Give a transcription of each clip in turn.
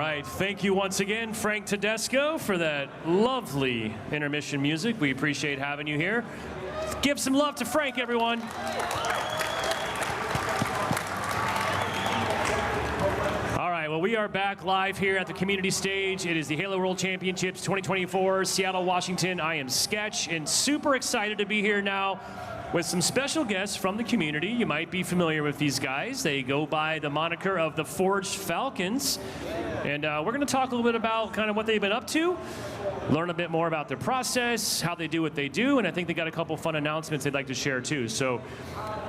right, thank you once again, Frank Tedesco, for that lovely intermission music. We appreciate having you here. Give some love to Frank, everyone. All right, well, we are back live here at the community stage. It is the Halo World Championships 2024, Seattle, Washington. I am Sketch, and super excited to be here now with some special guests from the community. You might be familiar with these guys. They go by the moniker of the Forged Falcons. And we're going to talk a little bit about kind of what they've been up to, learn a bit more about their process, how they do what they do, and I think they got a couple fun announcements they'd like to share too. So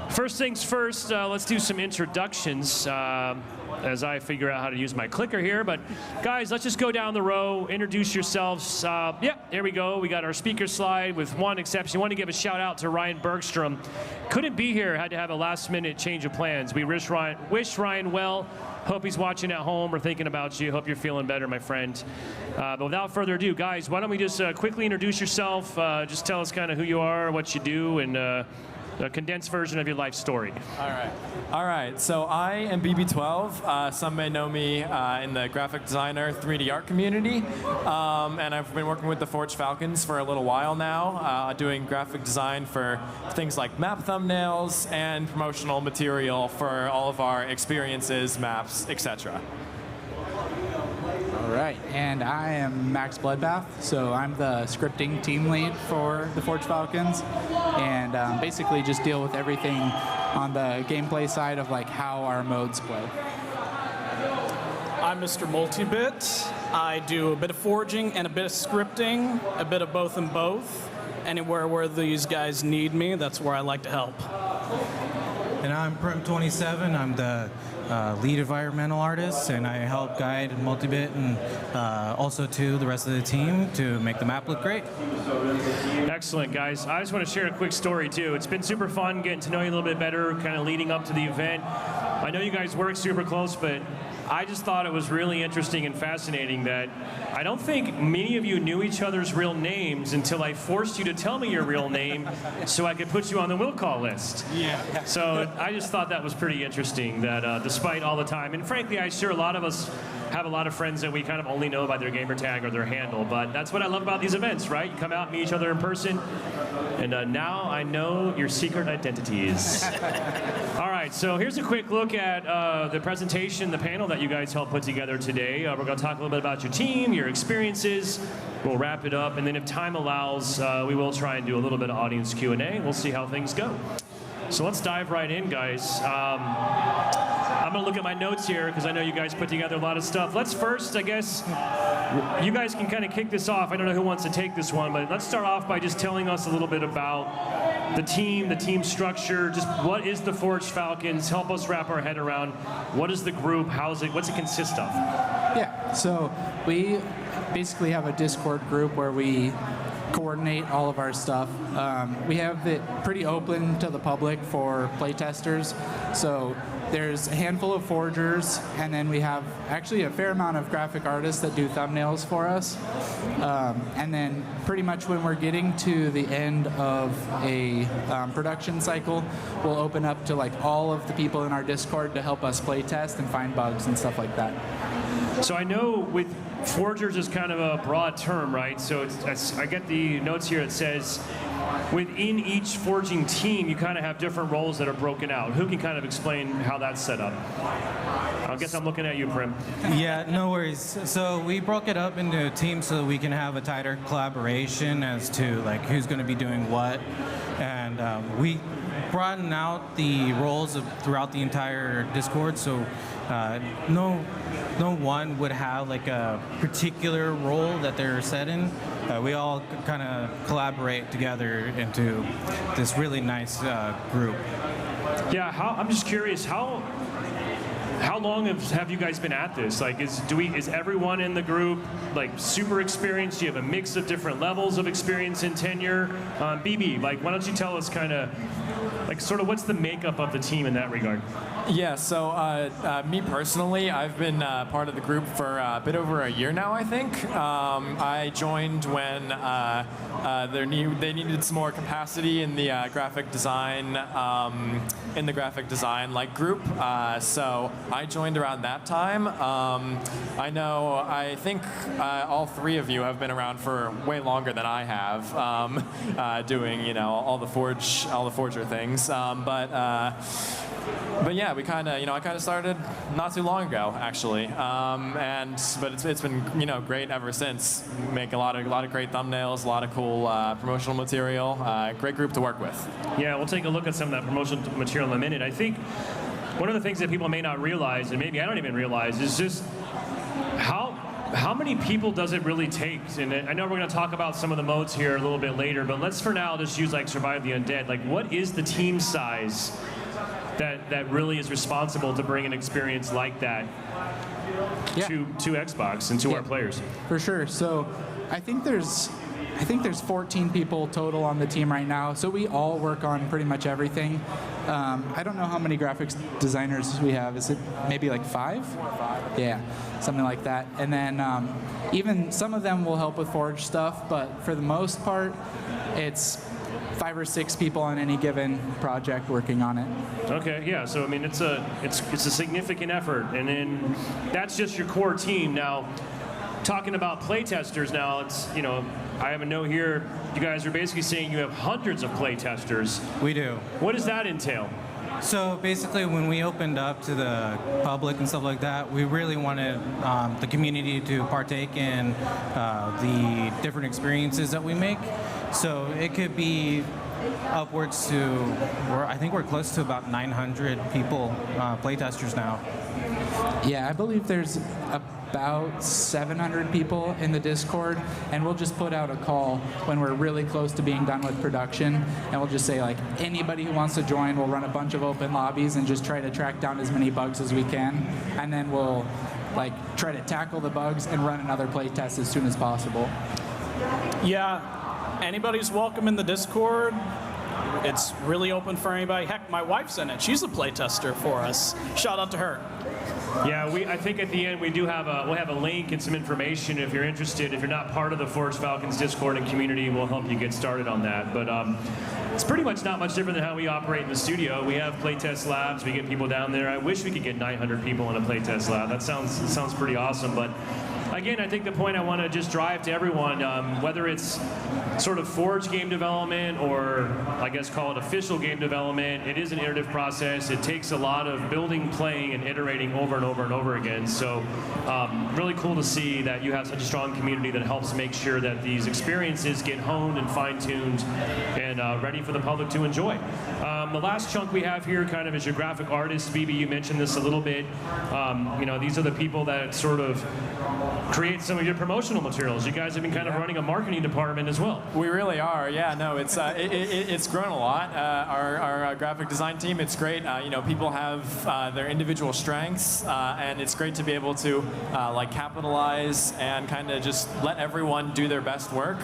first things first, let's do some introductions as I figure out how to use my clicker here. But guys, let's just go down the row, introduce yourselves. Yeah, there we go. We got our speaker slide with one exception. I want to give a shout out to Ryan Bergstrom. Couldn't be here, had to have a last minute change of plans. We wish Ryan well. Hope he's watching at home or thinking about you. Hope you're feeling better, my friend. But without further ado, guys, why don't we just quickly introduce yourself, just tell us kind of who you are, what you do, and a condensed version of your life story. All right. So I am BB12. Some may know me in the graphic designer 3D art community. And I've been working with the Forged Falcons for a little while now, doing graphic design for things like map thumbnails and promotional material for all of our experiences, maps, etc. All right, and I am Max Bloodbath, so I'm the scripting team lead for the Forged Falcons, and basically just deal with everything on the gameplay side of like how our modes play. I'm Mr. Multibit. I do a bit of forging and a bit of scripting, a bit of both and both. Anywhere where these guys need me, that's where I like to help. And I'm Prim27. I'm the lead environmental artist, and I help guide Multibit and also to the rest of the team to make the map look great. Excellent, guys. I just want to share a quick story, too. It's been super fun getting to know you a little bit better, kind of leading up to the event. I know you guys work super close, but I just thought it was really interesting and fascinating that I don't think many of you knew each other's real names until I forced you to tell me your real name so I could put you on the will call list. Yeah. So I just thought that was pretty interesting that despite all the time, and frankly, I'm sure a lot of us have a lot of friends that we kind of only know by their gamer tag or their handle, but that's what I love about these events, right? You come out, meet each other in person, and now I know your secret identities. All right, so here's a quick look at the presentation, the panel that you guys helped put together today. We're going to talk a little bit about your team, your experiences. We'll wrap it up, and then if time allows, we will try and do a little bit of audience Q&A. We'll see how things go. So let's dive right in, guys. I'm going to look at my notes here because I know you guys put together a lot of stuff. Let's first, I guess, you guys can kind of kick this off. I don't know who wants to take this one, but let's start off by just telling us a little bit about the team structure. Just what is the Forged Falcons? Help us wrap our head around what is the group, what's it consist of? Yeah, so we basically have a Discord group where we coordinate all of our stuff. We have it pretty open to the public for playtesters. So there's a handful of forgers, and then we have actually a fair amount of graphic artists that do thumbnails for us. And then pretty much when we're getting to the end of a production cycle, we'll open up to like all of the people in our Discord to help us playtest and find bugs and stuff like that. So I know with forgers is kind of a broad term, right? So I get the notes here. It says within each forging team, you kind of have different roles that are broken out. Who can kind of explain how that's set up? I guess I'm looking at you, Prim. Yeah, no worries. So we broke it up into teams so that we can have a tighter collaboration as to like who's going to be doing what, and we broaden out the roles throughout the entire Discord. So no one would have like a particular role that they're set in. We all kind of collaborate together into this really nice group. Yeah, I'm just curious, how long have you guys been at this? Like, is everyone in the group like super experienced? Do you have a mix of different levels of experience and tenure? BB, like, why don't you tell us kind of like sort of what's the makeup of the team in that regard? Yeah, so me personally, I've been part of the group for a bit over a year now, I think. I joined when they needed some more capacity in the graphic design like group. So I joined around that time. I think all three of you have been around for way longer than I have, doing all the Forger things. But yeah, we kind of I kind of started not too long ago actually, but it's been great ever since. Make a lot of great thumbnails, a lot of cool promotional material. Great group to work with. Yeah, we'll take a look at some of that promotional material in a minute. I think one of the things that people may not realize, and maybe I don't even realize, is just how many people does it really take? And I know we're going to talk about some of the modes here a little bit later, but let's for now just use like Survive the Undead. Like, what is the team size that really is responsible to bring an experience like that to Xbox and to our players? For sure. So I think there's 14 people total on the team right now. So we all work on pretty much everything. I don't know how many graphics designers we have. Is it maybe like 5? 4 or 5. Yeah, something like that. And then even some of them will help with Forge stuff, but for the most part, it's 5 or 6 people on any given project working on it. Okay, yeah. So I mean, it's a significant effort, and then that's just your core team. Now, talking about playtesters, now it's I have a note here. You guys are basically saying you have hundreds of playtesters. We do. What does that entail? So basically, when we opened up to the public and stuff like that, we really wanted the community to partake in the different experiences that we make. So it could be upwards to, I think we're close to about 900 people, playtesters now. Yeah, I believe there's about 700 people in the Discord, and we'll just put out a call when we're really close to being done with production, and we'll just say, like, anybody who wants to join, we'll run a bunch of open lobbies and just try to track down as many bugs as we can, and then we'll try to tackle the bugs and run another playtest as soon as possible. Yeah, anybody's welcome in the Discord. It's really open for anybody. Heck, my wife's in it. She's a playtester for us. Shout out to her. Yeah, I think at the end we'll have a link and some information if you're interested. If you're not part of the Forge Falcons Discord and community, we'll help you get started on that. But it's pretty much not much different than how we operate in the studio. We have playtest labs. We get people down there. I wish we could get 900 people in a playtest lab. That sounds pretty awesome. But again, I think the point I want to just drive to everyone, whether it's sort of Forge game development or I guess call it official game development, it is an iterative process. It takes a lot of building, playing, and iterating over and over and over again. So really cool to see that you have such a strong community that helps make sure that these experiences get honed and fine-tuned and ready for the public to enjoy. The last chunk we have here kind of is your graphic artist. BB, you mentioned this a little bit. These are the people that sort of create some of your promotional materials. You guys have been kind of running a marketing department as well. We really are. Yeah, no, it's grown a lot. Our graphic design team, it's great. People have their individual strengths, and it's great to be able to capitalize and kind of just let everyone do their best work.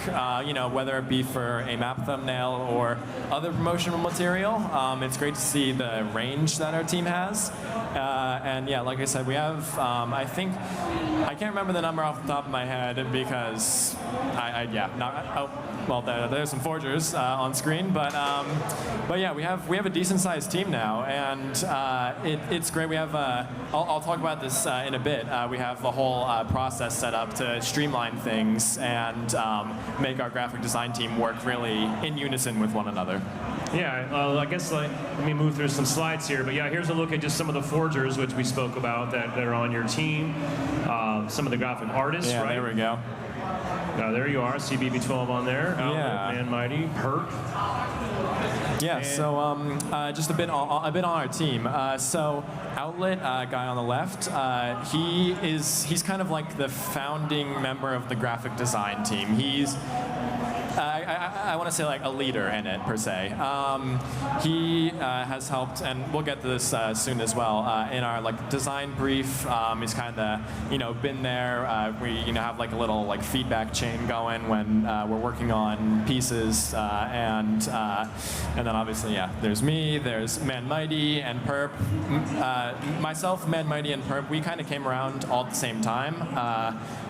Whether it be for a map thumbnail or other promotional material. It's great to see the range that our team has. And yeah, like I said, we have, I can't remember the number off the top of my head because there's some forgers on screen, but yeah, we have a decent sized team now, and it's great. We have I'll talk about this in a bit. We have a whole process set up to streamline things and make our graphic design team work really in unison with one another. Yeah, I guess let me move through some slides here, but yeah, here's a look at just some of the forgers which we spoke about that are on your team. Some of the graphic artists, yeah, right? There we go. There you are, CBB12 on there. Yeah. Man Mighty, Perp. Yeah, and so just a bit on our team. So Outlet, guy on the left, he's kind of like the founding member of the graphic design team. He's I want to say like a leader in it per se. He has helped, and we'll get to this soon as well. In our design brief, he's kind of been there. We have like a little feedback chain going when we're working on pieces, and then obviously there's me, there's Man Mighty and Perp. Myself, Man Mighty, and Perp. We kind of came around all at the same time,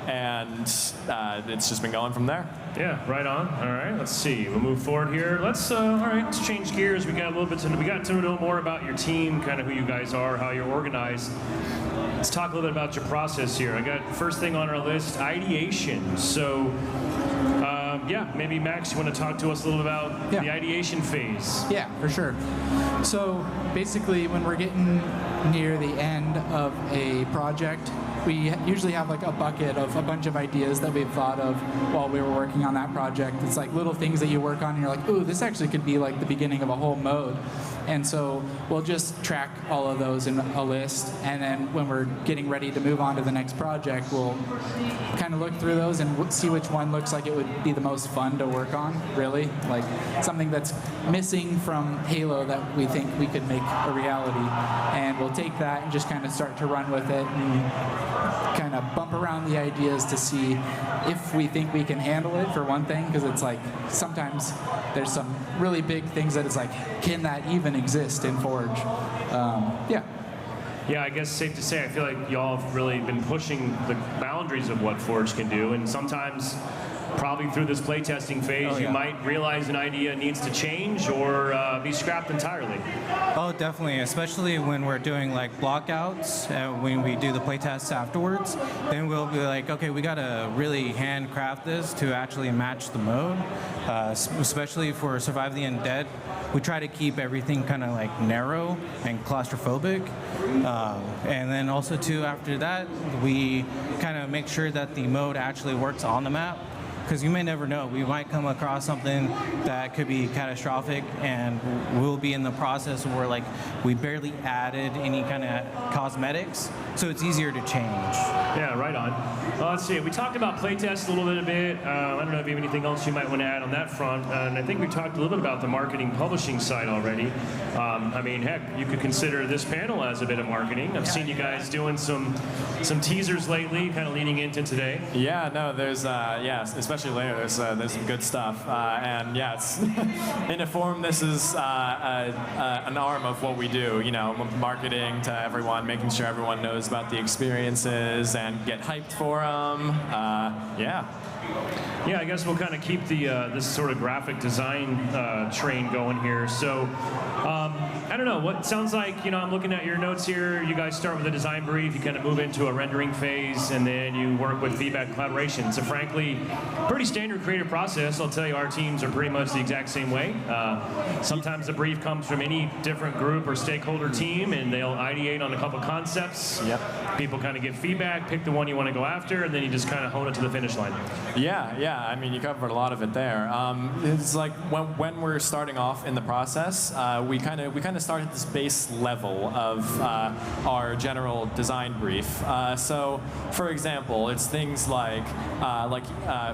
and it's just been going from there. Yeah, right on. All right, let's see. We'll move forward here. Let's let's change gears. We got to know more about your team, kind of who you guys are, how you're organized. Let's talk a little bit about your process here. I got first thing on our list, ideation. So, yeah, maybe Max, you want to talk to us a little about the ideation phase? Yeah, for sure. So basically, when we're getting near the end of a project, we usually have like a bucket of a bunch of ideas that we've thought of while we were working on that project. It's like little things that you work on and you're like, ooh, this actually could be like the beginning of a whole mode. And so we'll just track all of those in a list, and then when we're getting ready to move on to the next project, we'll kind of look through those and see which one looks like it would be the most fun to work on, really. Like something that's missing from Halo that we think we could make a reality. And we'll take that and just kind of start to run with it and kind of bump around the ideas to see if we think we can handle it, for one thing, because it's like sometimes there's some really big things that it's like, can that even exist in Forge? Yeah. Yeah, I guess safe to say, I feel like y'all have really been pushing the boundaries of what Forge can do, and sometimes probably through this playtesting phase, you might realize an idea needs to change or be scrapped entirely. Oh, definitely, especially when we're doing like blockouts, when we do the playtests afterwards, then we'll be like, okay, we gotta really handcraft this to actually match the mode, especially for Survive the Undead. We try to keep everything kind of like narrow and claustrophobic. And then also too, after that, we kind of make sure that the mode actually works on the map. Because you may never know. We might come across something that could be catastrophic, and we'll be in the process where like we barely added any kind of cosmetics, so it's easier to change. Yeah, right on. Well, let's see. We talked about playtest a little bit. I don't know if you have anything else you might want to add on that front. And I think we talked a little bit about the marketing publishing side already. I mean, heck, you could consider this panel as a bit of marketing. I've seen you guys doing some teasers lately, kind of leading into today. Yeah, no, there's especially later, there's some good stuff, and yeah, it's in a form. This is an arm of what we do. You know, marketing to everyone, making sure everyone knows about the experiences and get hyped for them. Yeah, I guess we'll kind of keep the this sort of graphic design train going here. So, I don't know, what sounds like, you know, I'm looking at your notes here. You guys start with a design brief, you kind of move into a rendering phase, and then you work with feedback collaboration. So frankly, pretty standard creative process. I'll tell you, our teams are pretty much the exact same way. Sometimes the brief comes from any different group or stakeholder team, and they'll ideate on a couple concepts. Yep. People kind of give feedback, pick the one you want to go after, and then you just kind of hone it to the finish line. Yeah. I mean, you covered a lot of it there. It's like when we're starting off in the process, we kind of start at this base level of our general design brief. So, for example, it's things like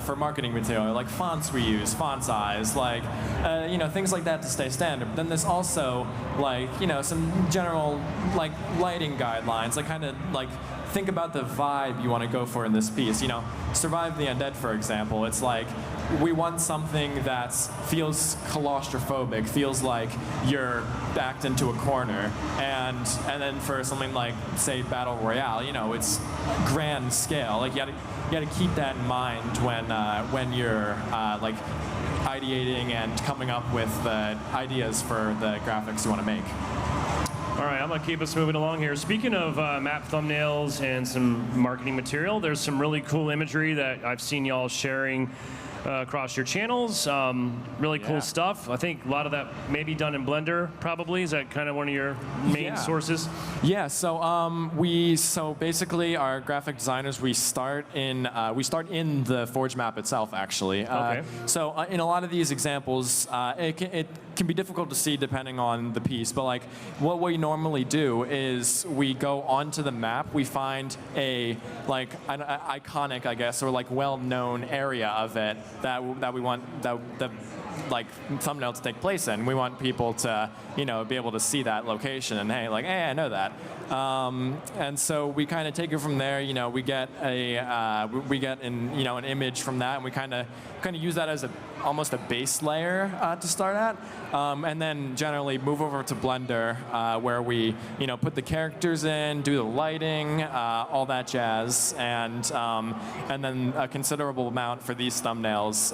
for marketing material, like fonts we use, font size, like things like that to stay standard. But then there's also like some general like lighting guidelines, like kind of like think about the vibe you want to go for in this piece. You know, Survive the Undead, for example. It's like we want something that feels claustrophobic, feels like you're backed into a corner, and then for something like, say, Battle Royale, it's grand scale. Like you gotta keep that in mind when you're like ideating and coming up with the ideas for the graphics you want to make. All right, I'm going to keep us moving along here. Speaking of map thumbnails and some marketing material, there's some really cool imagery that I've seen y'all sharing across your channels. Really cool stuff. I think a lot of that may be done in Blender, probably. Is that kind of one of your main sources? Yeah, so basically our graphic designers, we start in the Forge map itself, actually. Okay. So in a lot of these examples, it can be difficult to see depending on the piece, but like what we normally do is we go onto the map, we find an iconic, I guess, or like well-known area of it that we want that like thumbnail to take place in. We want people to, be able to see that location and hey, I know that. And so we kind of take it from there. We get an image from that, and we kind of use that as almost a base layer to start at, and then generally move over to Blender, where we put the characters in, do the lighting, all that jazz, and then a considerable amount for these thumbnails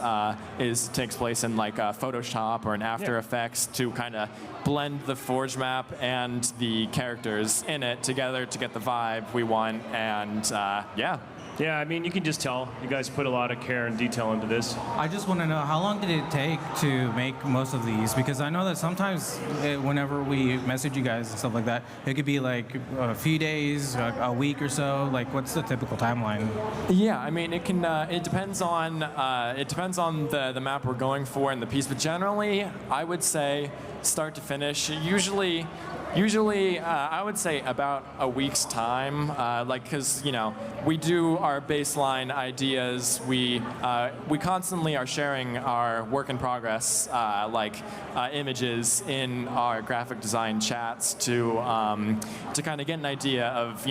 takes place in like Photoshop or in After Effects to kind of blend the Forge map and the characters in it together to get the vibe we want, and yeah. Yeah, I mean, you can just tell you guys put a lot of care and detail into this. I just want to know, how long did it take to make most of these? Because I know that sometimes whenever we message you guys and stuff like that, it could be like a few days, a week or so. Like, what's the typical timeline? Yeah, I mean, it can. It depends on the map we're going for and the piece, but generally, I would say start to finish. Usually, I would say about a week's time, because we do our baseline ideas. We constantly are sharing our work in progress, images in our graphic design chats to kind of get an idea of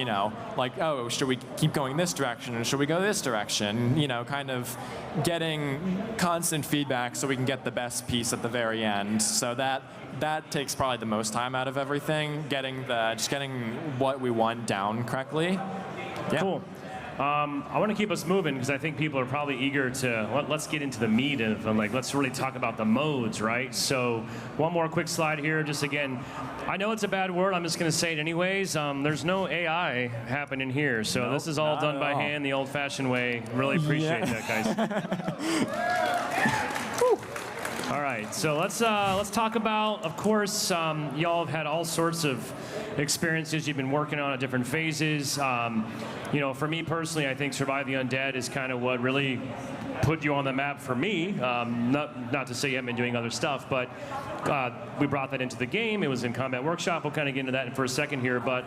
oh, should we keep going this direction or should we go this direction? Kind of getting constant feedback so we can get the best piece at the very end. So that takes probably the most time out of everything, getting what we want down correctly. Yeah. Cool. I want to keep us moving because I think people are probably eager to, let's get into the meat of them. Let's really talk about the modes, right? So one more quick slide here. Just again, I know it's a bad word. I'm just going to say it anyways. There's no AI happening here. So this is all done by hand the old-fashioned way. Really appreciate that, guys. All right, so let's talk about, of course, y'all have had all sorts of experiences you've been working on at different phases. For me personally, I think Survive the Undead is kind of what really put you on the map for me. Not to say you haven't been doing other stuff, but we brought that into the game. It was in Combat Workshop. We'll kind of get into that for a second here, but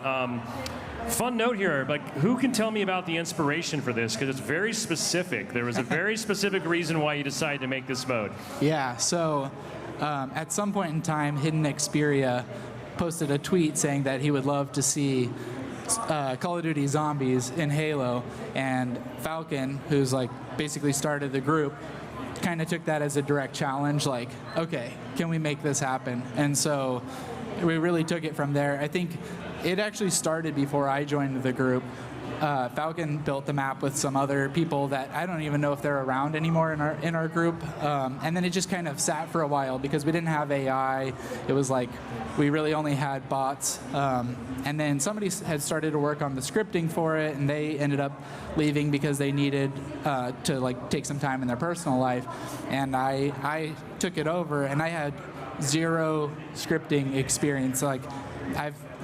fun note here, who can tell me about the inspiration for this? Because it's very specific. There was a very specific reason why you decided to make this mode. Yeah, so at some point in time, Hidden Xperia posted a tweet saying that he would love to see Call of Duty Zombies in Halo, and Falcon, who's basically started the group, kind of took that as a direct challenge, okay, can we make this happen? And so we really took it from there. I think it actually started before I joined the group. Falcon built the map with some other people that I don't even know if they're around anymore in our group. And then it just kind of sat for a while because we didn't have AI. It was we really only had bots. And then somebody had started to work on the scripting for it, and they ended up leaving because they needed to take some time in their personal life. And I took it over, and I had zero scripting experience. I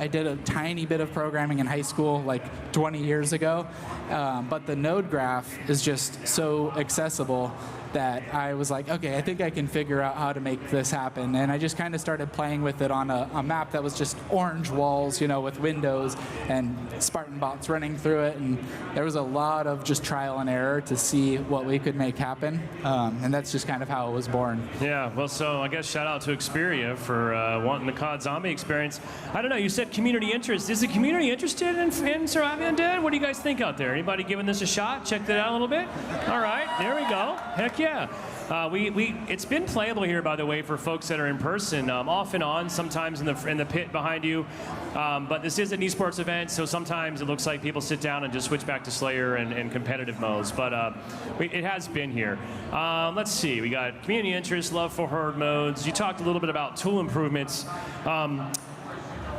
did a tiny bit of programming in high school 20 years ago, but the node graph is just so accessible that I was okay, I think I can figure out how to make this happen. And I just kind of started playing with it on a map that was just orange walls, with windows and Spartan bots running through it. And there was a lot of just trial and error to see what we could make happen. And that's just kind of how it was born. Yeah, well, so I guess shout out to Xperia for wanting the COD Zombie experience. I don't know, you said community interest. Is the community interested in Survive the Undead? What do you guys think out there? Anybody giving this a shot? Check that out a little bit? All right, there we go. Heck yeah. It's been playable here, by the way, for folks that are in person, off and on, sometimes in the pit behind you. But this is an esports event, so sometimes it looks like people sit down and just switch back to Slayer and competitive modes. But it has been here. Let's see. We got community interest, love for horde modes. You talked a little bit about tool improvements.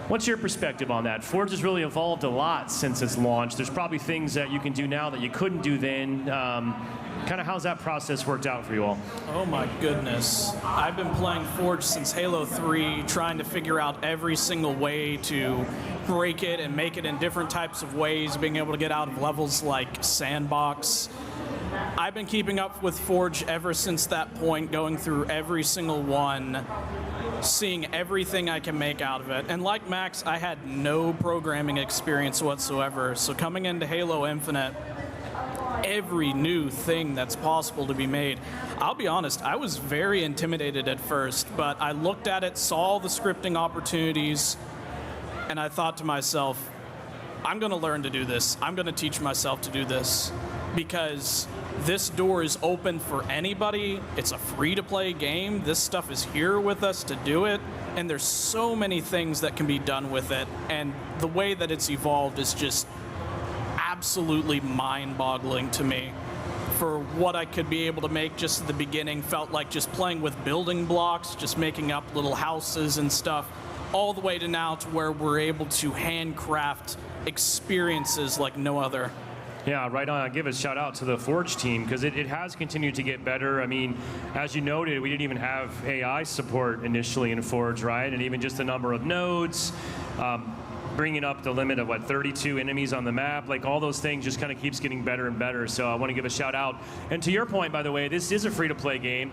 What's your perspective on that? Forge has really evolved a lot since its launch. There's probably things that you can do now that you couldn't do then. Kind of how's that process worked out for you all? Oh my goodness. I've been playing Forge since Halo 3, trying to figure out every single way to break it and make it in different types of ways, being able to get out of levels like Sandbox. I've been keeping up with Forge ever since that point, going through every single one, seeing everything I can make out of it. And like Max, I had no programming experience whatsoever. So coming into Halo Infinite, every new thing that's possible to be made. I'll be honest, I was very intimidated at first, but I looked at it, saw the scripting opportunities, and I thought to myself, I'm going to learn to do this. I'm going to teach myself to do this because this door is open for anybody. It's a free-to-play game. This stuff is here with us to do it, and there's so many things that can be done with it, and the way that it's evolved is just absolutely mind-boggling to me. For what I could be able to make just at the beginning, felt like just playing with building blocks, just making up little houses and stuff, all the way to now to where we're able to handcraft experiences like no other. Yeah, right on. I'll give a shout out to the Forge team because it has continued to get better. I mean, as you noted, we didn't even have AI support initially in Forge, right? And even just the number of nodes, bringing up the limit of 32 enemies on the map, like all those things just kind of keeps getting better and better. So I want to give a shout out. And to your point, by the way, this is a free-to-play game.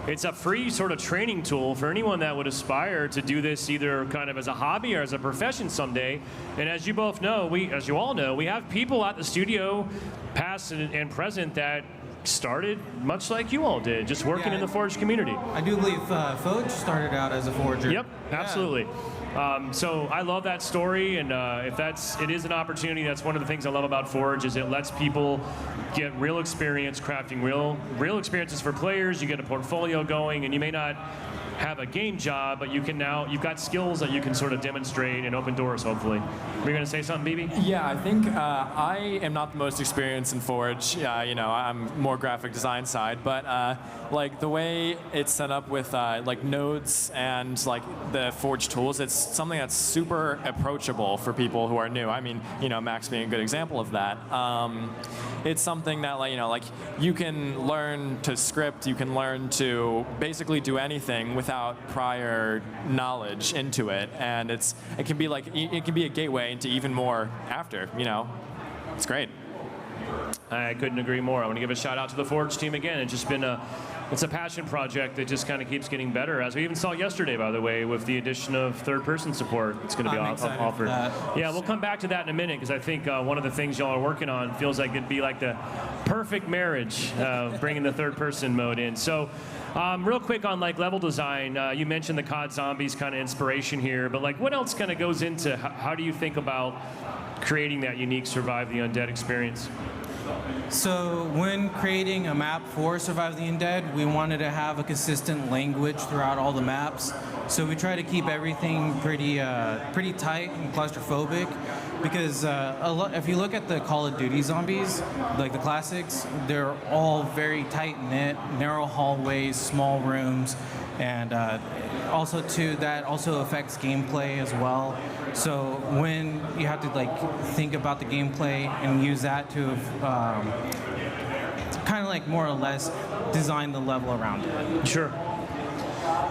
It's a free sort of training tool for anyone that would aspire to do this either kind of as a hobby or as a profession someday. And as you both know, as you all know, we have people at the studio, past and present, that started much like you all did, just working in the Forge community. I do believe Foge started out as a forger. Yep, absolutely. So I love that story, and if it is an opportunity, that's one of the things I love about Forge is it lets people get real experience crafting real experiences for players. You get a portfolio going, and you may not have a game job, but you've got skills that you can sort of demonstrate and open doors, hopefully. Were you going to say something, BB? Yeah, I think I am not the most experienced in Forge. I'm more graphic design side, but like the way it's set up with like nodes and like the Forge tools, it's something that's super approachable for people who are new. I mean, Max being a good example of that. It's something that like you can learn to script, you can learn to basically do anything without prior knowledge into it, and it can be a gateway into even more after. It's great. I couldn't agree more. I want to give a shout out to the Forge team again. It's just been it's a passion project that just kind of keeps getting better, as we even saw yesterday, by the way, with the addition of third-person support. It's going to be offered. Yeah, we'll come back to that in a minute because I think one of the things y'all are working on feels like it'd be like the perfect marriage, bringing the third-person mode in. So, real quick on like level design, you mentioned the COD Zombies kind of inspiration here, but like what else kind of goes into how do you think about creating that unique Survive the Undead experience? So when creating a map for Survive the Undead, we wanted to have a consistent language throughout all the maps. So we try to keep everything pretty tight and claustrophobic, because if you look at the Call of Duty zombies, like the classics, they're all very tight-knit, narrow hallways, small rooms, and also too, that also affects gameplay as well. So when you have to think about the gameplay and use that to kind of like more or less design the level around it. Sure.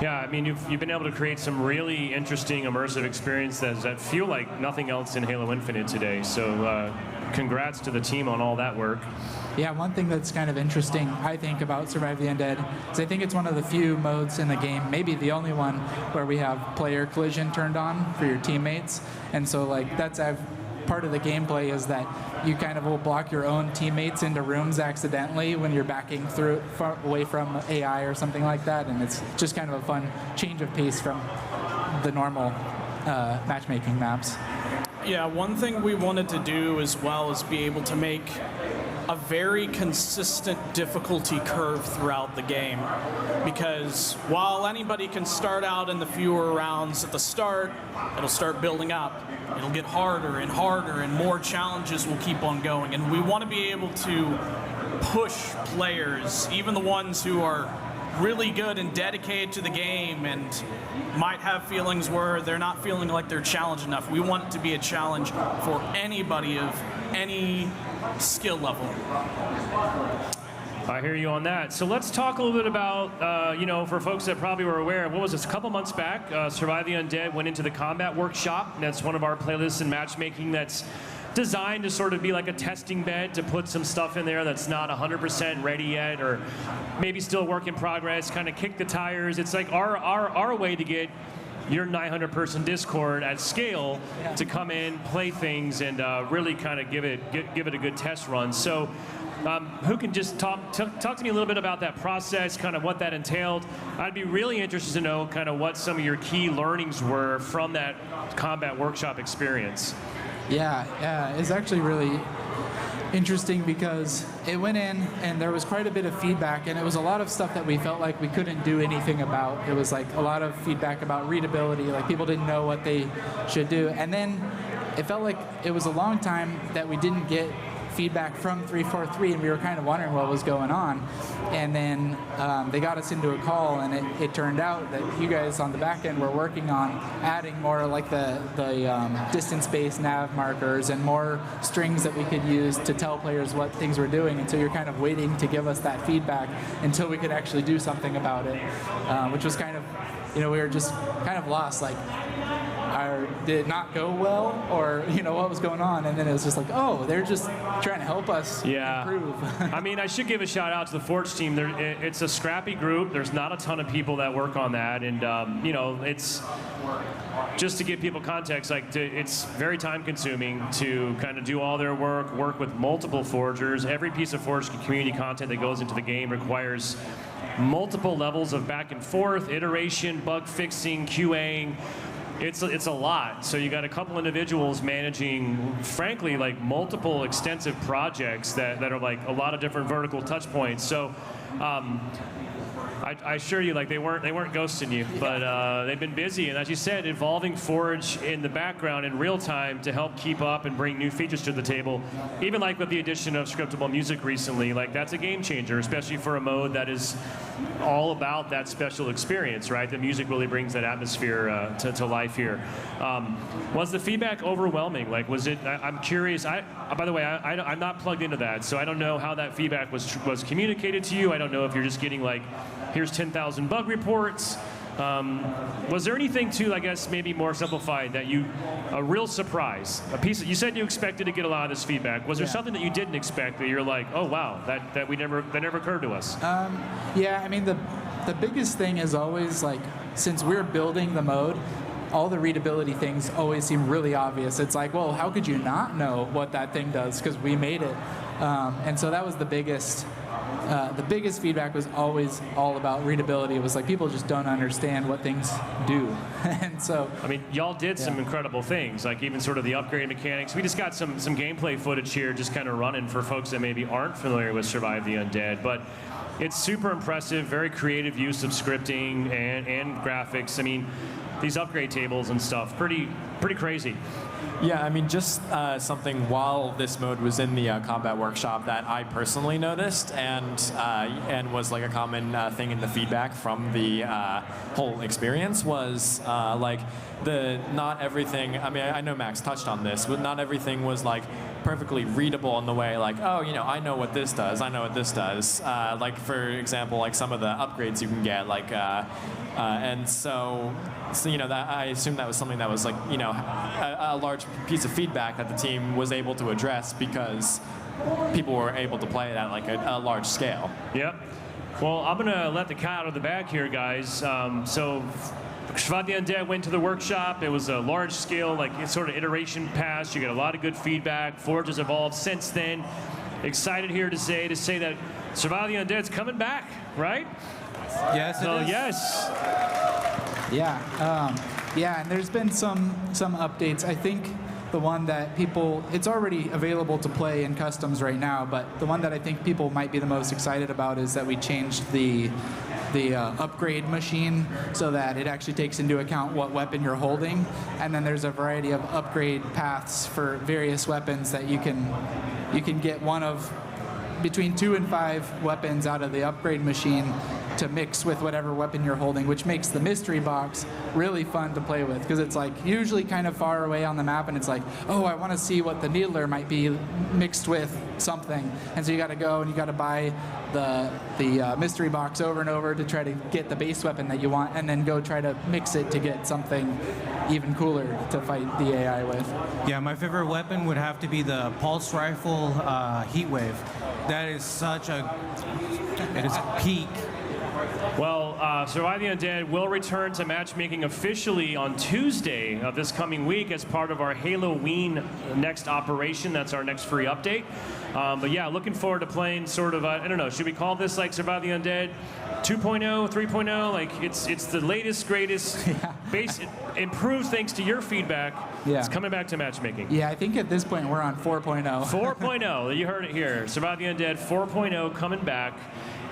Yeah, I mean, you've been able to create some really interesting immersive experiences that feel like nothing else in Halo Infinite today. So congrats to the team on all that work. Yeah, one thing that's kind of interesting, I think, about Survive the Undead is I think it's one of the few modes in the game, maybe the only one, where we have player collision turned on for your teammates. And so, that's part of the gameplay is that you kind of will block your own teammates into rooms accidentally when you're backing through far away from AI or something like that. And it's just kind of a fun change of pace from the normal matchmaking maps. Yeah, one thing we wanted to do as well is be able to make a very consistent difficulty curve throughout the game, because while anybody can start out in the fewer rounds at the start, it'll start building up. It'll get harder and harder, and more challenges will keep on going. And we want to be able to push players, even the ones who are really good and dedicated to the game and might have feelings where they're not feeling like they're challenged enough. We want it to be a challenge for anybody of any skill level. I hear you on that. So let's talk a little bit about, for folks that probably were aware, what was this, a couple months back, Survive the Undead went into the combat workshop. And that's one of our playlists in matchmaking that's designed to sort of be like a testing bed to put some stuff in there that's not 100% ready yet, or maybe still a work in progress, kind of kick the tires. It's like our way to get your 900-person Discord at scale to come in, play things, and really kind of give it a good test run. So who can just talk to me a little bit about that process, kind of what that entailed? I'd be really interested to know kind of what some of your key learnings were from that combat workshop experience. Yeah, it's actually really interesting because it went in and there was quite a bit of feedback, and it was a lot of stuff that we felt like we couldn't do anything about. It was like a lot of feedback about readability, like people didn't know what they should do. And then it felt like it was a long time that we didn't get feedback from 343, and we were kind of wondering what was going on. And then they got us into a call, and it turned out that you guys on the back end were working on adding more like the distance-based nav markers and more strings that we could use to tell players what things were doing. And so you're kind of waiting to give us that feedback until we could actually do something about it, which was kind of, we were just kind of lost, like, did it not go well, or what was going on? And then it was just like, oh, they're just trying to help us improve. I mean, I should give a shout out to the Forge team. It's a scrappy group. There's not a ton of people that work on that, and it's just to give people context. Like, it's very time consuming to kind of do all their work with multiple forgers. Every piece of Forge community content that goes into the game requires multiple levels of back and forth, iteration, bug fixing, QAing. It's a lot. So you got a couple individuals managing, frankly, like multiple extensive projects that are like a lot of different vertical touch points. So I assure you, like, they weren't ghosting you, but they've been busy, and as you said, evolving Forge in the background in real time to help keep up and bring new features to the table. Even like with the addition of scriptable music recently, like that's a game changer, especially for a mode that is all about that special experience, right? The music really brings that atmosphere to life here. Was the feedback overwhelming? Like, was it? I'm curious. By the way, I'm not plugged into that, so I don't know how that feedback was communicated to you. I don't know if you're just getting like, here's 10,000 bug reports. Was there anything too, I guess, maybe more simplified, that a real surprise, you said you expected to get a lot of this feedback. Was there something that you didn't expect that you're like, oh wow, that never occurred to us? Yeah, I mean, the biggest thing is always, like, since we're building the mode, all the readability things always seem really obvious. It's like, well, how could you not know what that thing does? Because we made it. And so that was the biggest feedback was always all about readability. It was like people just don't understand what things do. And so, I mean, y'all did some incredible things, like even sort of the upgrade mechanics. We just got some gameplay footage here just kind of running for folks that maybe aren't familiar with Survive the Undead. But it's super impressive, very creative use of scripting and graphics. I mean, these upgrade tables and stuff, pretty crazy. Yeah, I mean, just something while this mode was in the combat workshop that I personally noticed and was like a common thing in the feedback from the whole experience was like not everything. I mean, I know Max touched on this, but not everything was like perfectly readable in the way like, oh, I know what this does. I know what this does. Like, for example, like some of the upgrades you can get, like, and so that I assume that was something that was like, a large piece of feedback that the team was able to address because people were able to play it at like a large scale. Yep. Well, I'm gonna let the cat out of the bag here, guys. So Survive the Undead went to the workshop. It was a large scale, like, sort of iteration pass. You got a lot of good feedback. Forge has evolved since then. Excited here to say that Survive the Undead's coming back, right? Yes, it is. Yes. Yeah, and there's been some updates. I think the one that it's already available to play in customs right now, but the one that I think people might be the most excited about is that we changed the upgrade machine so that it actually takes into account what weapon you're holding, and then there's a variety of upgrade paths for various weapons that you can get one of between 2 and 5 weapons out of the upgrade machine to mix with whatever weapon you're holding, which makes the mystery box really fun to play with, because it's like usually kind of far away on the map, and it's like, oh, I want to see what the needler might be mixed with something, and so you got to go and you got to buy the mystery box over and over to try to get the base weapon that you want, and then go try to mix it to get something even cooler to fight the AI with. Yeah, my favorite weapon would have to be the pulse rifle Heatwave. That is it is peak Well, Survive the Undead will return to matchmaking officially on Tuesday of this coming week as part of our Halloween next operation. That's our next free update. But yeah, looking forward to playing sort of, I don't know, should we call this like Survive the Undead 2.0, 3.0? Like it's the latest, greatest, improved thanks to your feedback. Yeah. It's coming back to matchmaking. Yeah, I think at this point we're on 4.0. 4.0, you heard it here. Survive the Undead 4.0 coming back.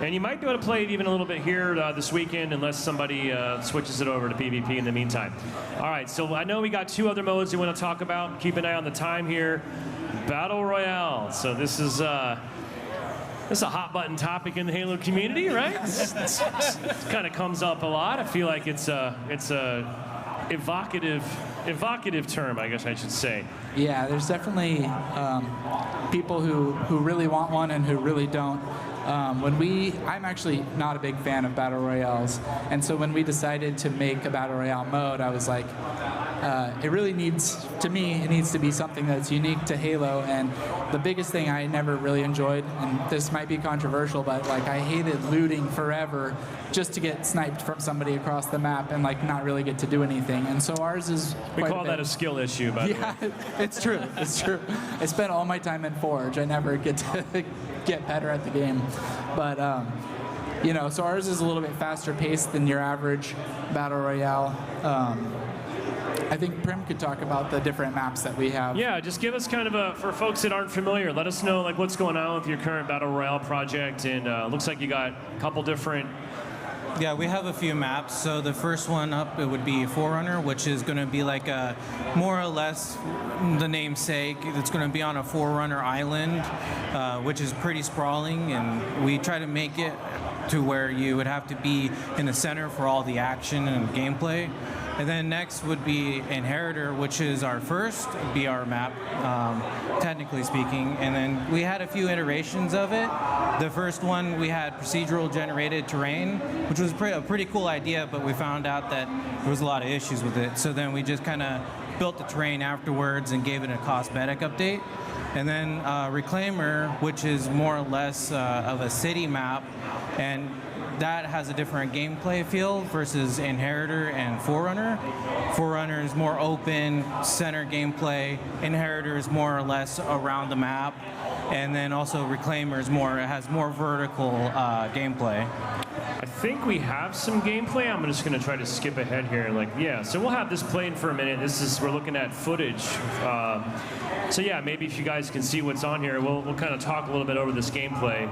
And you might be able to play it even a little bit here this weekend unless somebody switches it over to PvP in the meantime. All right, so I know we got 2 other modes we want to talk about. Keep an eye on the time here. Battle Royale. So this is a hot button topic in the Halo community, right? It kind of comes up a lot. I feel like it's a evocative term, I guess I should say. Yeah, there's definitely people who really want one and who really don't. I'm actually not a big fan of battle royales, and so when we decided to make a battle royale mode, I was like, it really needs, to me, it needs to be something that's unique to Halo. And the biggest thing I never really enjoyed, and this might be controversial, but like I hated looting forever just to get sniped from somebody across the map and like not really get to do anything. And so ours is we call that a skill issue, by the way. Yeah, it's true. It's true. I spent all my time in Forge. I never get to get better at the game. But, so ours is a little bit faster paced than your average battle royale. I think Prim could talk about the different maps that we have. Yeah, just give us kind of for folks that aren't familiar, let us know like what's going on with your current battle royale project. And looks like you got a couple different. Yeah, we have a few maps. So the first one up, it would be Forerunner, which is going to be like a more or less the namesake. It's going to be on a Forerunner island, which is pretty sprawling, and we try to make it to where you would have to be in the center for all the action and gameplay. And then next would be Inheritor, which is our first BR map, technically speaking. And then we had a few iterations of it. The first one, we had procedural generated terrain, which was a pretty cool idea, but we found out that there was a lot of issues with it. So then we just kind of built the terrain afterwards and gave it a cosmetic update. And then Reclaimer, which is more or less of a city map, and that has a different gameplay feel versus Inheritor and Forerunner. Forerunner is more open, center gameplay. Inheritor is more or less around the map. And then also Reclaimer is has more vertical gameplay. I think we have some gameplay. I'm just going to try to skip ahead here. So we'll have this playing for a minute. We're looking at footage. So yeah, maybe if you guys can see what's on here, we'll kind of talk a little bit over this gameplay,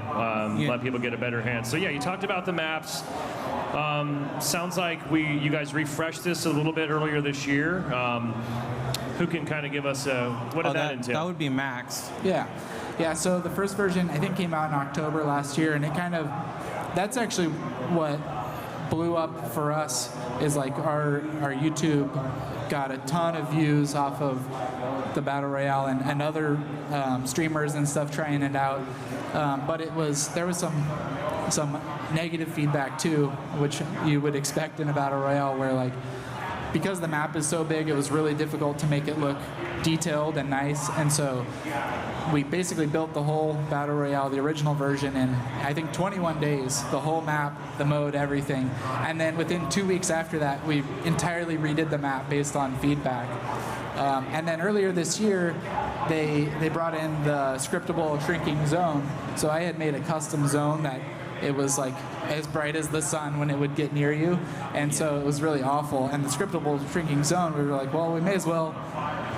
let people get a better hand. So yeah, you talked about the maps. Sounds like you guys refreshed this a little bit earlier this year. Who can kind of give us what did that entail? That would be Max. Yeah, so the first version I think came out in October last year, and that's actually what blew up for us is like our YouTube got a ton of views off of the Battle Royale and other streamers and stuff trying it out. But there was some negative feedback too, which you would expect in a Battle Royale where because the map is so big, it was really difficult to make it look detailed and nice. And so we basically built the whole Battle Royale, the original version, in I think 21 days, the whole map, the mode, everything. And then within 2 weeks after that, we entirely redid the map based on feedback. And then earlier this year, they brought in the scriptable shrinking zone. So I had made a custom zone that it was like as bright as the sun when it would get near you. And so it was really awful. And the scriptable shrinking zone, we were like, well, we may as well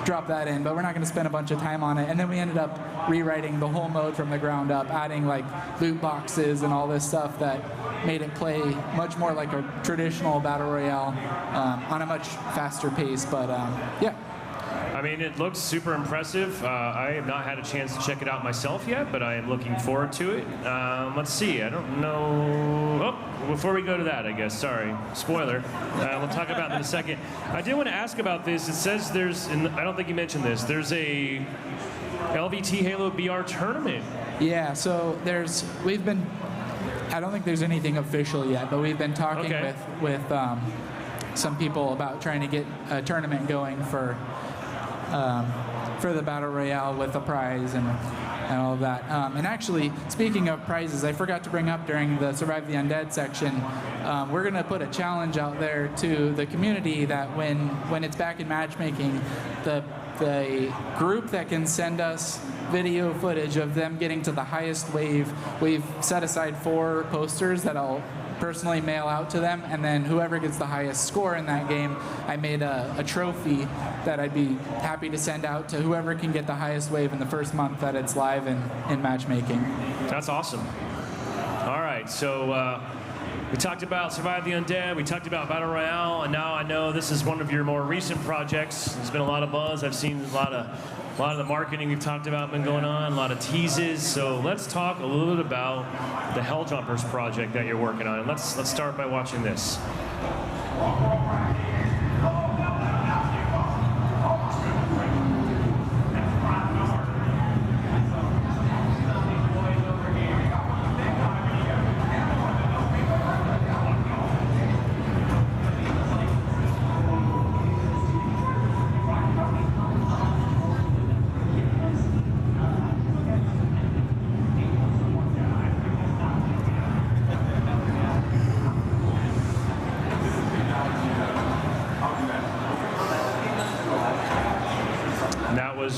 drop that in, but we're not going to spend a bunch of time on it. And then we ended up rewriting the whole mode from the ground up, adding loot boxes and all this stuff that made it play much more like a traditional Battle Royale on a much faster pace. But yeah. I mean, it looks super impressive. I have not had a chance to check it out myself yet, but I am looking forward to it. Let's see. I don't know. Oh, before we go to that, I guess. Sorry. Spoiler. We'll talk about it in a second. I did want to ask about this. It says and I don't think you mentioned this, there's a LVT Halo BR tournament. Yeah, so I don't think there's anything official yet, but we've been talking with some people about trying to get a tournament going for the Battle Royale with a prize. And and all of that. And actually, speaking of prizes, I forgot to bring up during the Survive the Undead section, we're going to put a challenge out there to the community that when it's back in matchmaking, the group that can send us video footage of them getting to the highest wave, we've set aside 4 posters that I'll personally mail out to them, and then whoever gets the highest score in that game, I made a trophy that I'd be happy to send out to whoever can get the highest wave in the first month that it's live in matchmaking. That's awesome. All right, so we talked about Survive the Undead, we talked about Battle Royale, and now I know this is one of your more recent projects. There's been a lot of buzz. I've seen a lot of the marketing we've talked about been going on, a lot of teases. So let's talk a little bit about the Hell Jumpers project that you're working on. And let's start by watching this.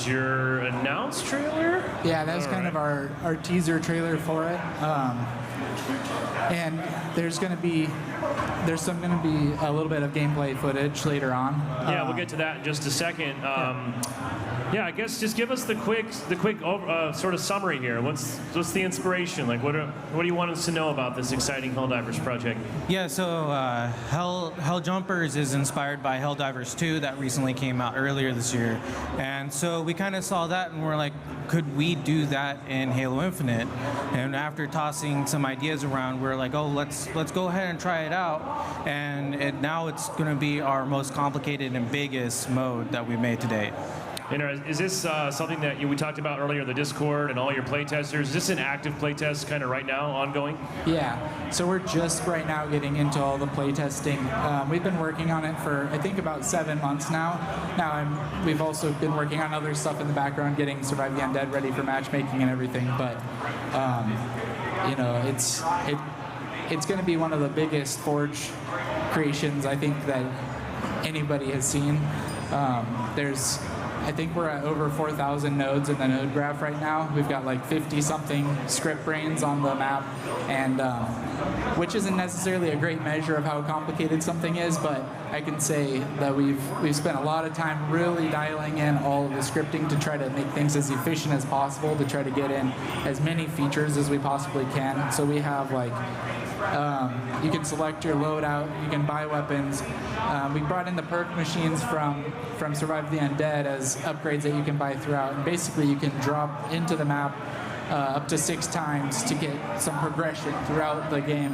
Your announced trailer? Yeah, that was kind of our teaser trailer for it. And there's going to be a little bit of gameplay footage later on. Yeah, we'll get to that in just a second. Yeah, I guess just give us the quick sort of summary here. What's the inspiration? Like, what do you want us to know about this exciting Helldivers project? Yeah, so Hell Jumpers is inspired by Helldivers 2 that recently came out earlier this year. And so we kind of saw that and we're like, could we do that in Halo Infinite? And after tossing some ideas around, we're like, oh, let's go ahead and try it out. And now it's going to be our most complicated and biggest mode that we made to date. And is this something that we talked about earlier in the Discord and all your playtesters? Is this an active playtest kind of right now, ongoing? Yeah, so we're just right now getting into all the playtesting. We've been working on it for, I think, about 7 months now. We've also been working on other stuff in the background, getting Survive the Undead ready for matchmaking and everything. But, it's going to be one of the biggest Forge creations I think that anybody has seen. I think we're at over 4,000 nodes in the node graph right now. We've got like 50-something script brains on the map, and which isn't necessarily a great measure of how complicated something is, but I can say that we've spent a lot of time really dialing in all of the scripting to try to make things as efficient as possible, to try to get in as many features as we possibly can. So we have like, you can select your loadout, you can buy weapons. We brought in the perk machines from Survive the Undead as upgrades that you can buy throughout. And basically you can drop into the map up to 6 times to get some progression throughout the game,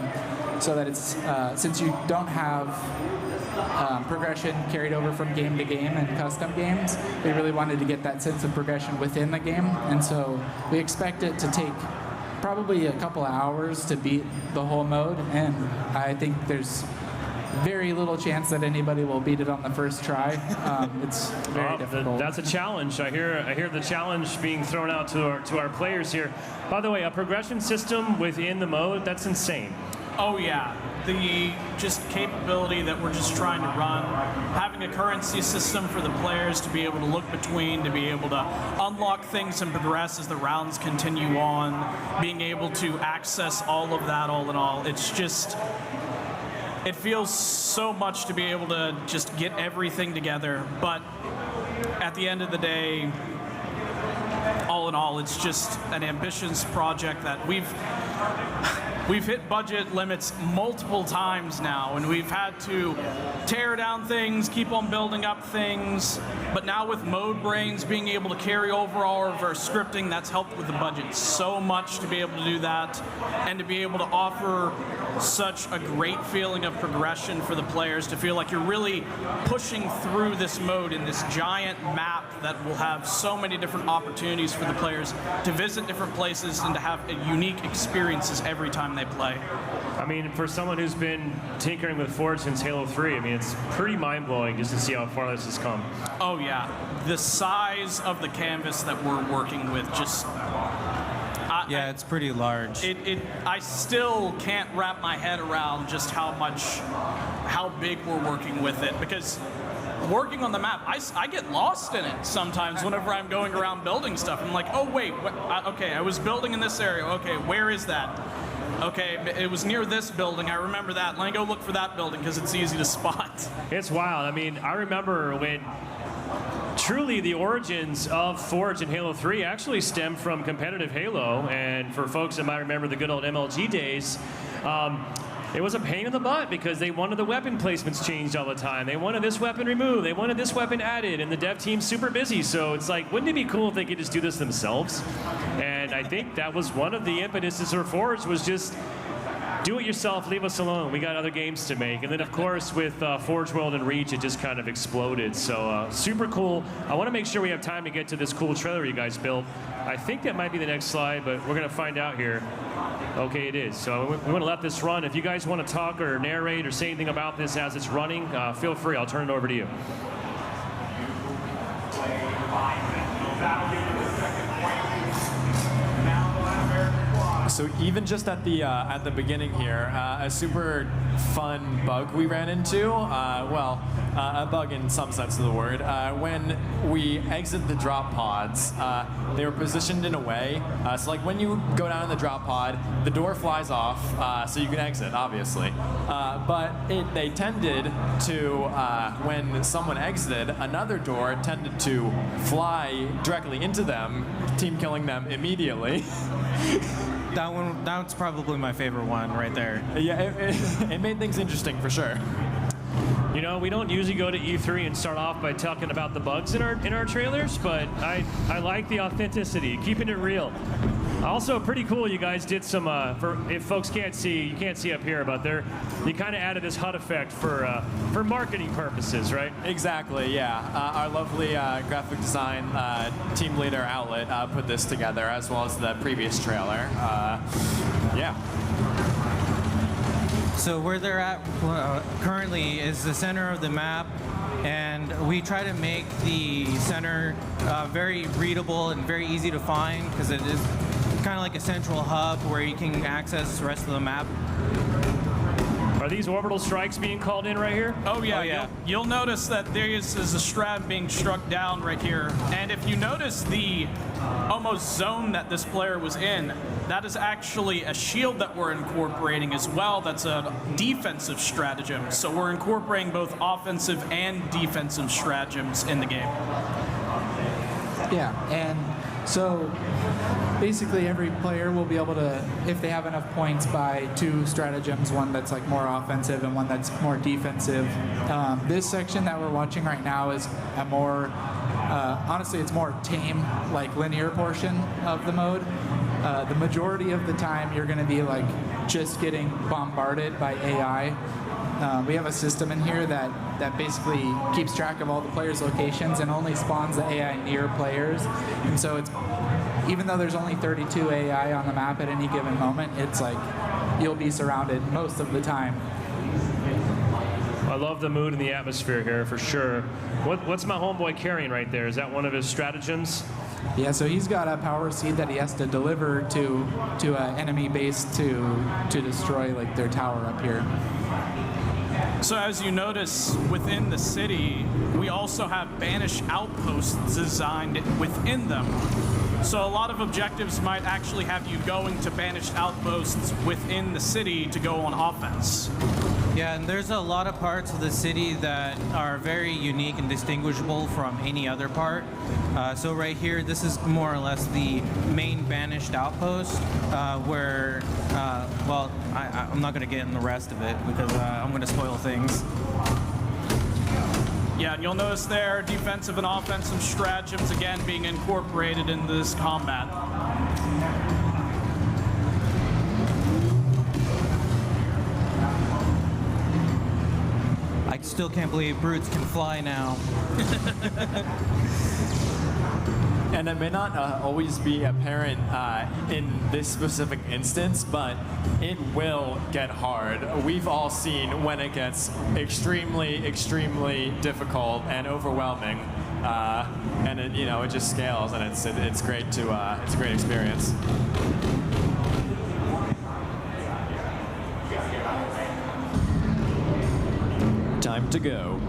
so that it's, since you don't have progression carried over from game to game and custom games, we really wanted to get that sense of progression within the game. And so we expect it to take probably a couple of hours to beat the whole mode, and I think there's very little chance that anybody will beat it on the first try. It's very difficult. That's a challenge. I hear the challenge being thrown out to our players here. By the way, a progression system within the mode, that's insane. Oh yeah, the just capability that we're just trying to run, having a currency system for the players to be able to look between, to be able to unlock things and progress as the rounds continue on, being able to access all of that all in all. It's just, it feels so much to be able to just get everything together, but at the end of the day, all in all, it's just an ambitious project that we've hit budget limits multiple times now, and we've had to tear down things, keep on building up things, but now with Mode Brains being able to carry over all of our scripting, that's helped with the budget so much to be able to do that, and to be able to offer such a great feeling of progression for the players, to feel like you're really pushing through this mode in this giant map that will have so many different opportunities for the players to visit different places and to have unique experiences every time they play. I mean, for someone who's been tinkering with Forge since Halo 3, I mean, it's pretty mind-blowing just to see how far this has come. Oh yeah, the size of the canvas that we're working with, just Yeah, it's pretty large. I still can't wrap my head around just how big we're working with it, because working on the map, I get lost in it sometimes whenever I'm going around building stuff. I'm like, oh wait, okay, I was building in this area. Okay, where is that? Okay, it was near this building. I remember that. Let me go look for that building because it's easy to spot. It's wild. I mean, I remember when truly the origins of Forge and Halo 3 actually stem from competitive Halo. And for folks that might remember the good old MLG days, it was a pain in the butt because they wanted the weapon placements changed all the time. They wanted this weapon removed. They wanted this weapon added, and the dev team's super busy. So it's like, wouldn't it be cool if they could just do this themselves? And I think that was one of the impetuses for Forge, was just do it yourself, leave us alone. We got other games to make. And then, of course, with Forge World and Reach, it just kind of exploded. So super cool. I want to make sure we have time to get to this cool trailer you guys built. I think that might be the next slide, but we're going to find out here. Okay, it is. So we want to let this run. If you guys want to talk or narrate or say anything about this as it's running, feel free. I'll turn it over to you. So even just at the beginning here, a super fun bug we ran into, a bug in some sense of the word, when we exit the drop pods, they were positioned in a way, so like when you go down in the drop pod, the door flies off, so you can exit, obviously. But they tended to, when someone exited, another door tended to fly directly into them, team killing them immediately. That's probably my favorite one right there. Yeah, it made things interesting for sure. You know, we don't usually go to E3 and start off by talking about the bugs in our trailers, but I like the authenticity, keeping it real. Also, pretty cool. You guys did some. If folks can't see, you can't see up here, but you kind of added this HUD effect for marketing purposes, right? Exactly. Yeah. Our lovely graphic design team leader Outlet put this together, as well as the previous trailer. Yeah. So where they're at currently is the center of the map, and we try to make the center very readable and very easy to find, because it is kind of like a central hub where you can access the rest of the map. Are these orbital strikes being called in right here? Oh yeah. You'll notice that there is a strab being struck down right here. And if you notice the almost zone that this player was in, that is actually a shield that we're incorporating as well. That's a defensive stratagem. So we're incorporating both offensive and defensive stratagems in the game. Yeah, and so basically every player will be able to, if they have enough points, buy two stratagems, one that's like more offensive and one that's more defensive. This section that we're watching right now is a more, honestly, it's more tame, like linear portion of the mode. The majority of the time you're going to be like just getting bombarded by AI. We have a system in here that basically keeps track of all the players' locations and only spawns the AI near players. And so it's, even though there's only 32 AI on the map at any given moment, it's like you'll be surrounded most of the time. I love the mood and the atmosphere here for sure. What's my homeboy carrying right there? Is that one of his stratagems? Yeah, so he's got a power seed that he has to deliver to an enemy base to destroy like their tower up here. So as you notice, within the city, we also have banished outposts designed within them. So a lot of objectives might actually have you going to banished outposts within the city to go on offense. Yeah, and there's a lot of parts of the city that are very unique and distinguishable from any other part. So right here, this is more or less the main banished outpost, where, I'm not going to get in the rest of it because I'm going to spoil things. Yeah, and you'll notice there, defensive and offensive stratagems again being incorporated into this combat. I still can't believe brutes can fly now. And it may not always be apparent in this specific instance, but it will get hard. We've all seen when it gets extremely, extremely difficult and overwhelming. and it, it just scales, and it's great to it's a great experience. Time to go.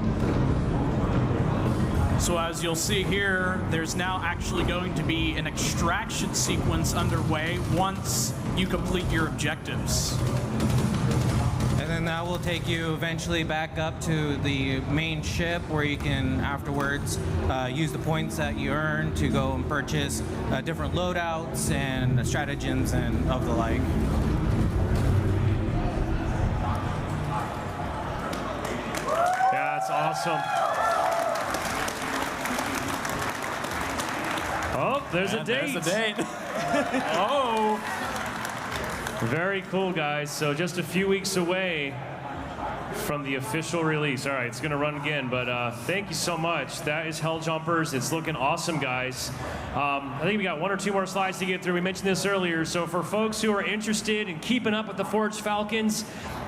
So as you'll see here, there's now actually going to be an extraction sequence underway once you complete your objectives. And then that will take you eventually back up to the main ship where you can afterwards use the points that you earn to go and purchase different loadouts and stratagems and of the like. That's awesome. Oh, there's a date. There's a date. Oh. Very cool, guys. So just a few weeks away from the official release. All right, it's going to run again, but thank you so much. That is Hell Jumpers. It's looking awesome, guys. I think we got 1 or 2 more slides to get through. We mentioned this earlier. So for folks who are interested in keeping up with the Forged Falcons,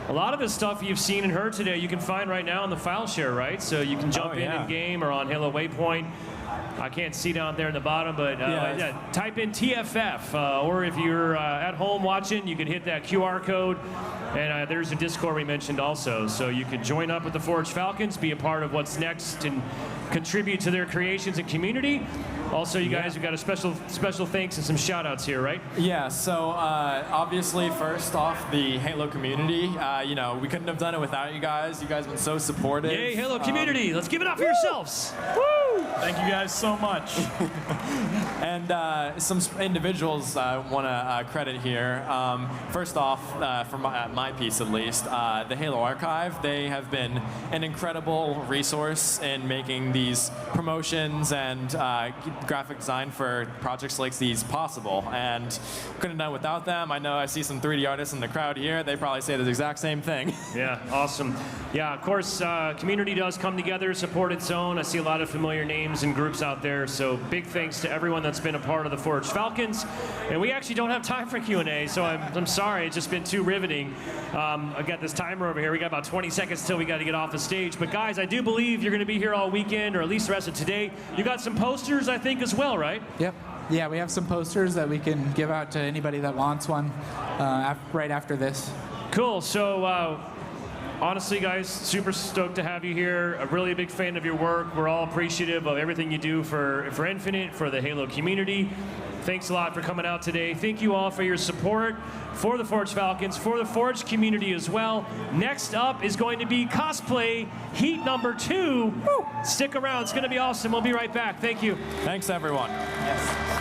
a lot of the stuff you've seen and heard today, you can find right now on the file share, right? So you can jump in game or on Halo Waypoint. I can't see down there in the bottom, but type in TFF, or if you're at home watching, you can hit that QR code, and there's a Discord we mentioned also, so you can join up with the Forged Falcons, be a part of what's next, and contribute to their creations and community. Also, you guys, we've got a special thanks and some shout-outs here, right? Yeah, so obviously, first off, the Halo community. We couldn't have done it without you guys. You guys have been so supportive. Yay, Halo community. Let's give it up for yourselves. Woo! Thank you guys so much. And some individuals I want to credit here. First off, from my piece at least, the Halo Archive, they have been an incredible resource in making these promotions and graphic design for projects like these possible, and couldn't have done it without them. I know I see some 3D artists in the crowd here. They probably say the exact same thing. Yeah, awesome. Yeah, of course, community does come together, support its own. I see a lot of familiar names and groups out there, so big thanks to everyone that's been a part of the Forged Falcons. And we actually don't have time for Q&A, so I'm sorry, it's just been too riveting. I got this timer over here. We got about 20 seconds till we got to get off the stage. But guys, I do believe you're going to be here all weekend, or at least the rest of today. You got some posters, I think, as well, right? Yep. Yeah, we have some posters that we can give out to anybody that wants one right after this. Cool. So, honestly, guys, super stoked to have you here. I'm really a big fan of your work. We're all appreciative of everything you do for Infinite, for the Halo community. Thanks a lot for coming out today. Thank you all for your support for the Forged Falcons, for the Forged community as well. Next up is going to be cosplay heat number 2. Woo! Stick around. It's going to be awesome. We'll be right back. Thank you. Thanks, everyone. Yes.